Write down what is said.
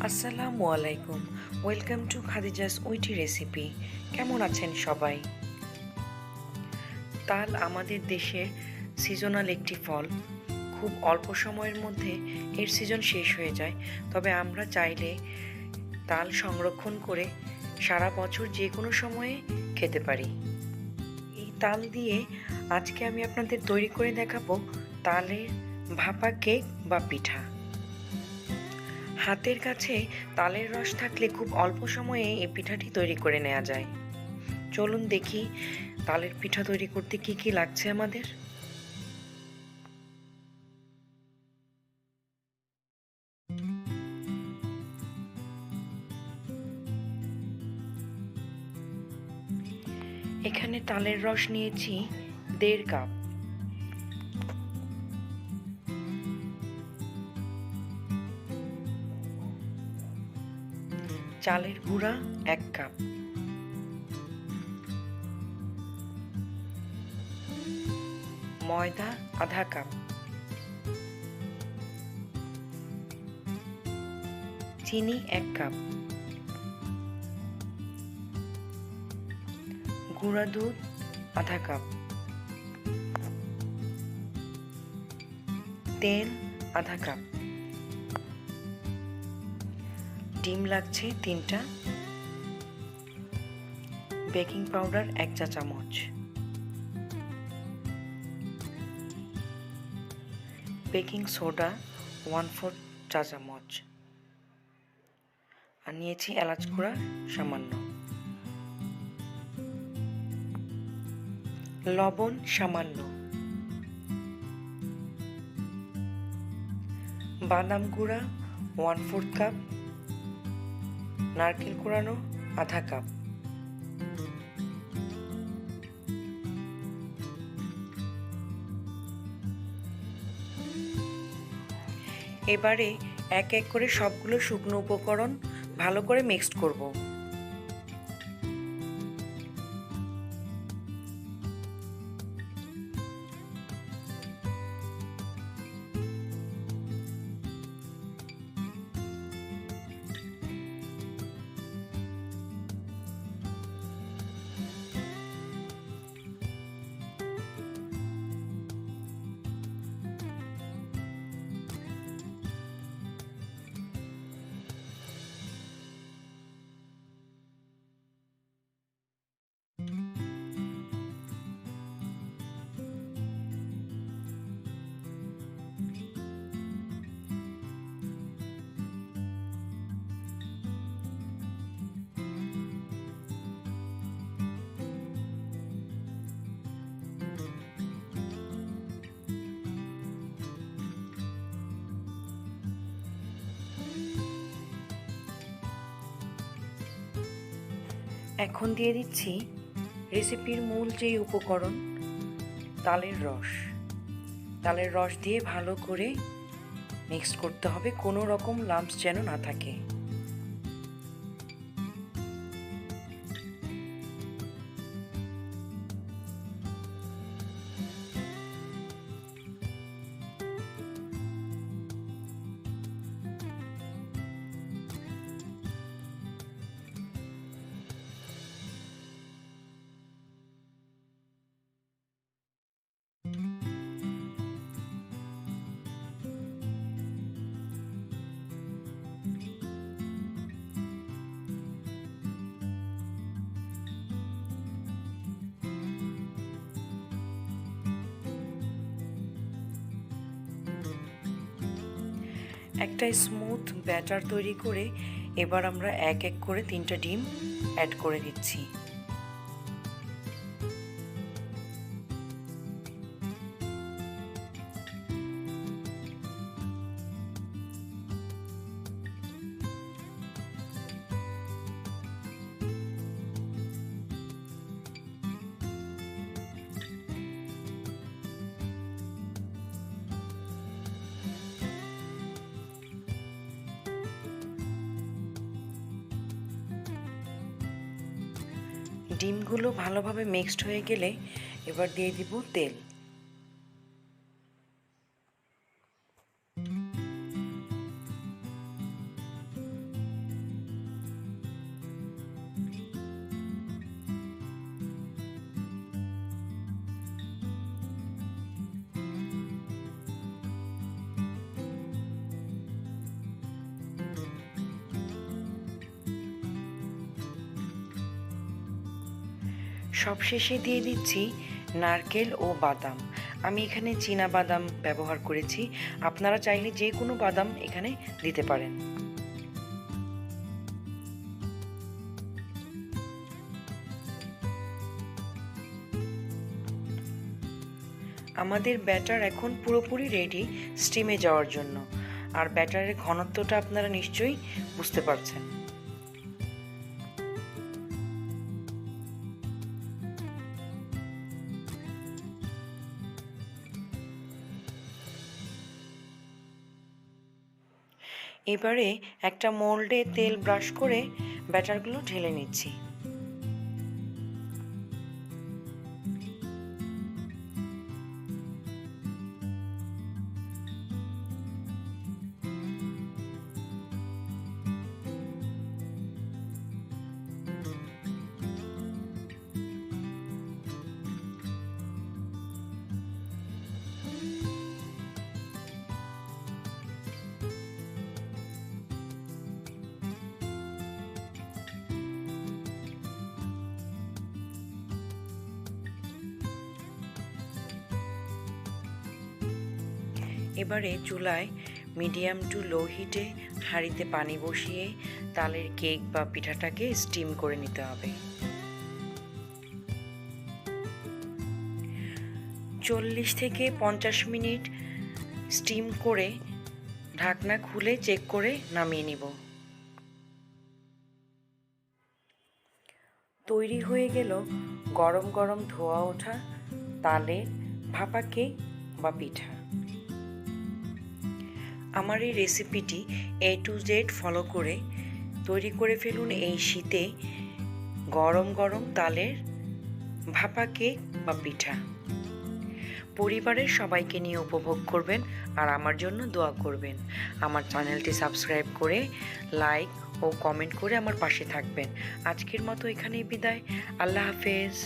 আসসালামু আলাইকুম। Welcome to Khadija's witty recipe. কেমন আছেন সবাই? তাল আমাদের দেশের সিজনাল একটি ফল। খুব অল্প সময়ের মধ্যে এর সিজন শেষ হয়ে যায়, তবে আমরা চাইলে তাল সংরক্ষণ করে সারা বছর যে কোনো সময়ে খেতে পারি। এই তাল দিয়ে আজকে আমি আপনাদের তৈরি করে দেখাবো তালের ভাপা কেক বা পিঠা। হাতের কাছে তালের রস থাকলে খুব অল্প সময়ে এই পিঠাটি তৈরি করে নেওয়া যায়। চলুন দেখি তালের পিঠা তৈরি করতে কি কি লাগছে আমাদের। এখানে তালের রস নিয়েছি 1.5 কাপ। চালের গুঁড়া 1 কাপ। ময়দা আধা কাপ। চিনি 1 কাপ। গুঁড়া দুধ আধা কাপ। তেল আধা কাপ। ডিম লাগছে 3টা। বেকিং পাউডার 1 চা চামচ। বেকিং সোডা 1/4 চা চামচ। আর নিয়েছি এলাচ গুঁড়া সামান্য। লবণ সামান্য। বাদাম গুঁড়া 1/4 কাপ। নারকেল কোড়ানো আধা কাপ। এবারে এক এক করে সবগুলো শুকনো উপকরণ ভালো করে মিক্সড করব। এখন দিয়ে দিচ্ছি রেসিপির মূল যেই উপকরণ, তালের রস। তালের রস দিয়ে ভালো করে মিক্স করতে হবে, কোনো রকম লাম্পস যেন না থাকে। একটা স্মুথ ব্যাটার তৈরি করে এবার আমরা এক এক করে 3টা ডিম অ্যাড করে দিচ্ছি। ডিমগুলো ভালোভাবে মিক্সড হয়ে গেলে এবার দিয়ে দিব তেল। সবশেষে দিয়ে দিচ্ছি নারকেল ও বাদাম। আমি এখানে চীনা বাদাম ব্যবহার করেছি, আপনারা চাইলে যে কোনো বাদাম এখানে দিতে পারেন। আমাদের ব্যাটার এখন পুরোপুরি রেডি স্টিমে যাওয়ার জন্য। আর ব্যাটারের ঘনত্বটা আপনারা নিশ্চয়ই বুঝতে পারছেন। এবারে একটা মোল্ডে তেল ব্রাশ করে ব্যাটারগুলো ঢেলে নিচ্ছি। এবারে চুলায় মিডিয়াম টু লো হিটে হাঁড়িতে পানি বসিয়ে তালের কেক বা পিঠাটাকে স্টিম করে নিতে হবে। 40 থেকে 50 মিনিট স্টিম করে ঢাকনা খুলে চেক করে নামিয়ে নিব। তৈরি হয়ে গেল গরম গরম ধোয়া ওঠা তালের ভাপা কেক বা পিঠা। আমার এই রেসিপিটি A to Z ফলো করে তৈরি করে ফেলুন এই শীতে গরম গরম তালের ভাপা কেক বা পিঠা। পরিবারের সবাইকে নিয়ে উপভোগ করবেন আর আমার জন্য দোয়া করবেন। আমার চ্যানেলটি সাবস্ক্রাইব করে লাইক ও কমেন্ট করে আমার পাশে থাকবেন। আজকের মতো এখানেই বিদায়। আল্লাহ হাফেজ।